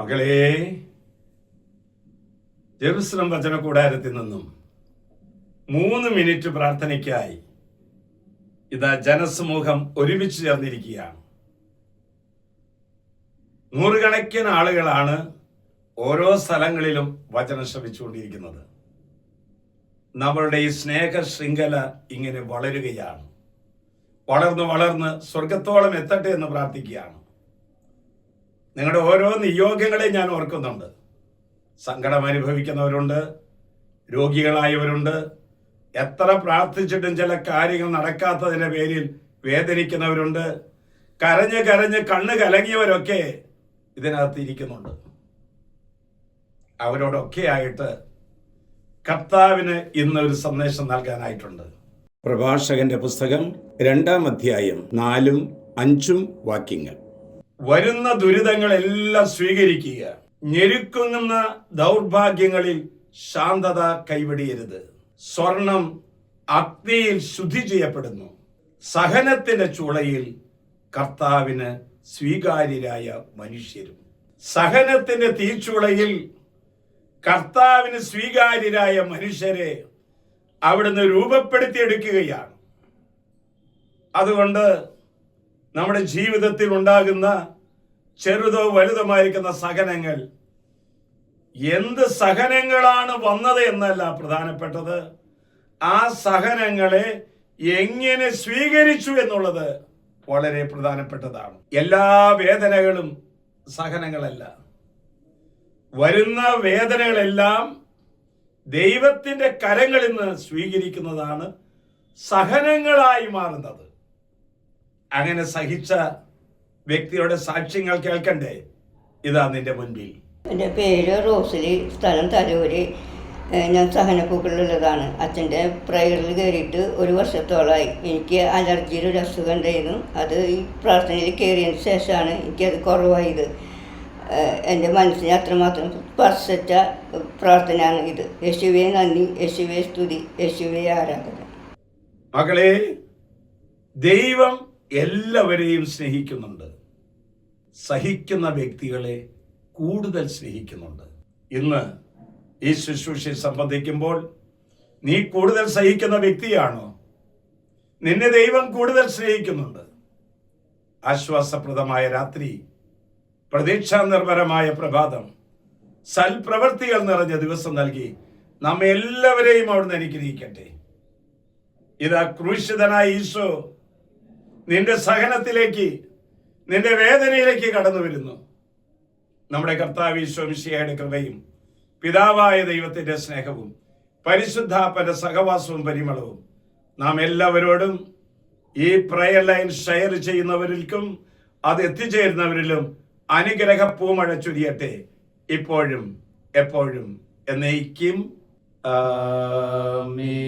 മകളെ, ജെറുസലം വചന കൂടാരത്തിൽ നിന്നും 3 മിനിറ്റ് പ്രാർത്ഥനയ്ക്കായി ഇതാ ജനസമൂഹം ഒരുമിച്ച് ചേർന്നിരിക്കുകയാണ്. നൂറുകണക്കിന് ആളുകളാണ് ഓരോ സ്ഥലങ്ങളിലും വചനം ശ്രവിച്ചുകൊണ്ടിരിക്കുന്നത്. നമ്മളുടെ ഈ സ്നേഹ ശൃംഖല ഇങ്ങനെ വളരുകയാണ്. വളർന്ന് വളർന്ന് സ്വർഗത്തോളം എത്തട്ടെ എന്ന് പ്രാർത്ഥിക്കുകയാണ്. നിങ്ങളുടെ ഓരോ നിയോഗങ്ങളെ ഞാൻ ഓർക്കുന്നുണ്ട്. സങ്കടം അനുഭവിക്കുന്നവരുണ്ട്, രോഗികളായവരുണ്ട്, എത്ര പ്രാർത്ഥിച്ചിട്ടും ചില കാര്യങ്ങൾ നടക്കാത്തതിൻ്റെ പേരിൽ വേദനിക്കുന്നവരുണ്ട്, കരഞ്ഞ് കരഞ്ഞ് കണ്ണ് കലങ്ങിയവരൊക്കെ ഇതിനകത്ത് ഇരിക്കുന്നുണ്ട്. അവരോടൊക്കെ ആയിട്ട് കർത്താവിന് ഇന്നൊരു സന്ദേശം നൽകാനായിട്ടുണ്ട്. പ്രഭാഷകന്റെ പുസ്തകം 2-ാം അധ്യായം 4-ഉം 5-ഉം വാക്യങ്ങൾ. വരുന്ന ദുരിതങ്ങളെല്ലാം സ്വീകരിക്കുക. ഞെരുക്കുന്ന ദൗർഭാഗ്യങ്ങളിൽ ശാന്തത കൈവെടിയരുത്. സ്വർണം അഗ്നിയിൽ ശുദ്ധി ചെയ്യപ്പെടുന്നു. സഹനത്തിന്റെ ചൂളയിൽ കർത്താവിന് സ്വീകാര്യരായ മനുഷ്യരും. സഹനത്തിന്റെ തീച്ചൂളയിൽ കർത്താവിന് സ്വീകാര്യരായ മനുഷ്യരെ അവിടുന്ന് രൂപപ്പെടുത്തിയെടുക്കുകയാണ്. അതുകൊണ്ട് നമ്മുടെ ജീവിതത്തിൽ ഉണ്ടാകുന്ന ചെറുതോ വലുതുമായിരിക്കുന്ന സഹനങ്ങൾ, എന്ത് സഹനങ്ങളാണ് വന്നത് എന്നല്ല പ്രധാനപ്പെട്ടത്, ആ സഹനങ്ങളെ എങ്ങനെ സ്വീകരിച്ചു എന്നുള്ളത് വളരെ പ്രധാനപ്പെട്ടതാണ്. എല്ലാ വേദനകളും സഹനങ്ങളല്ല. വരുന്ന വേദനകളെല്ലാം ദൈവത്തിന്റെ കരങ്ങളിൽ നിന്ന് സ്വീകരിക്കുന്നതാണ് സഹനങ്ങളായി മാറുന്നത്. അങ്ങനെ സഹിച്ച വ്യക്തിയുടെ സാക്ഷ്യങ്ങൾ കേൾക്കണ്ടേ? ഇതാ നിന്റെ മുൻപിൽ. എൻ്റെ പേര് റോസലി, സ്ഥലം തരൂര്. ഞാൻ സഹനപ്പൂക്കളിലുള്ളതാണ്. അച്ഛൻ്റെ പ്രയറിൽ കയറിയിട്ട് 1 വർഷത്തോളമായി. എനിക്ക് അലർജിയുടെ ഒരു അസുഖം ഉണ്ടായിരുന്നു. അത് ഈ പ്രാർത്ഥനയിൽ കയറിയതിന് ശേഷമാണ് എനിക്കത് കുറവായത്. എൻ്റെ മനസ്സിനെ അത്രമാത്രം സ്പർശിച്ച പ്രാർത്ഥനയാണ് ഇത്. യേശുവേ നന്ദി, യേശുവേ സ്തുതി, യേശുവേ ആരാധന. മകളെ, ദൈവം എല്ലാവരെയും സ്നേഹിക്കുന്നുണ്ട്. സഹിക്കുന്ന വ്യക്തികളെ കൂടുതൽ സ്നേഹിക്കുന്നുണ്ട്. ഇന്ന് ഈ ശുശ്രൂഷയിൽ സംബന്ധിക്കുമ്പോൾ നീ കൂടുതൽ സഹിക്കുന്ന വ്യക്തിയാണോ? നിന്നെ ദൈവം കൂടുതൽ സ്നേഹിക്കുന്നുണ്ട്. ആശ്വാസപ്രദമായ രാത്രി, പ്രതീക്ഷാ നിർഭരമായ പ്രഭാതം, സൽപ്രവൃത്തികൾ നിറഞ്ഞ ദിവസം നൽകി നമ്മെ എല്ലാവരെയും അവിടുന്ന് അനുഗ്രഹിക്കട്ടെ. ഇതാ ക്രൂശിതനായ ഈശോ നിന്റെ സഹനത്തിലേക്ക്, നിന്റെ വേദനയിലേക്ക് കടന്നു വരുന്നു. നമ്മുടെ കർത്താവ് ഈശോ മിശിഹായുടെ കൃപയും പിതാവായ ദൈവത്തിന്റെ സ്നേഹവും പരിശുദ്ധാത്മാവിന്റെ സഹവാസവും പരിമളവും നാം എല്ലാവരോടും, ഈ പ്രയർ ലൈൻ ഷെയർ ചെയ്യുന്നവരിലും അത് എത്തിച്ചേരുന്നവരിലും അനുഗ്രഹ പൂമഴ ചൊരിയട്ടെ, ഇപ്പോഴും എപ്പോഴും എന്നേക്കും. ആമേൻ.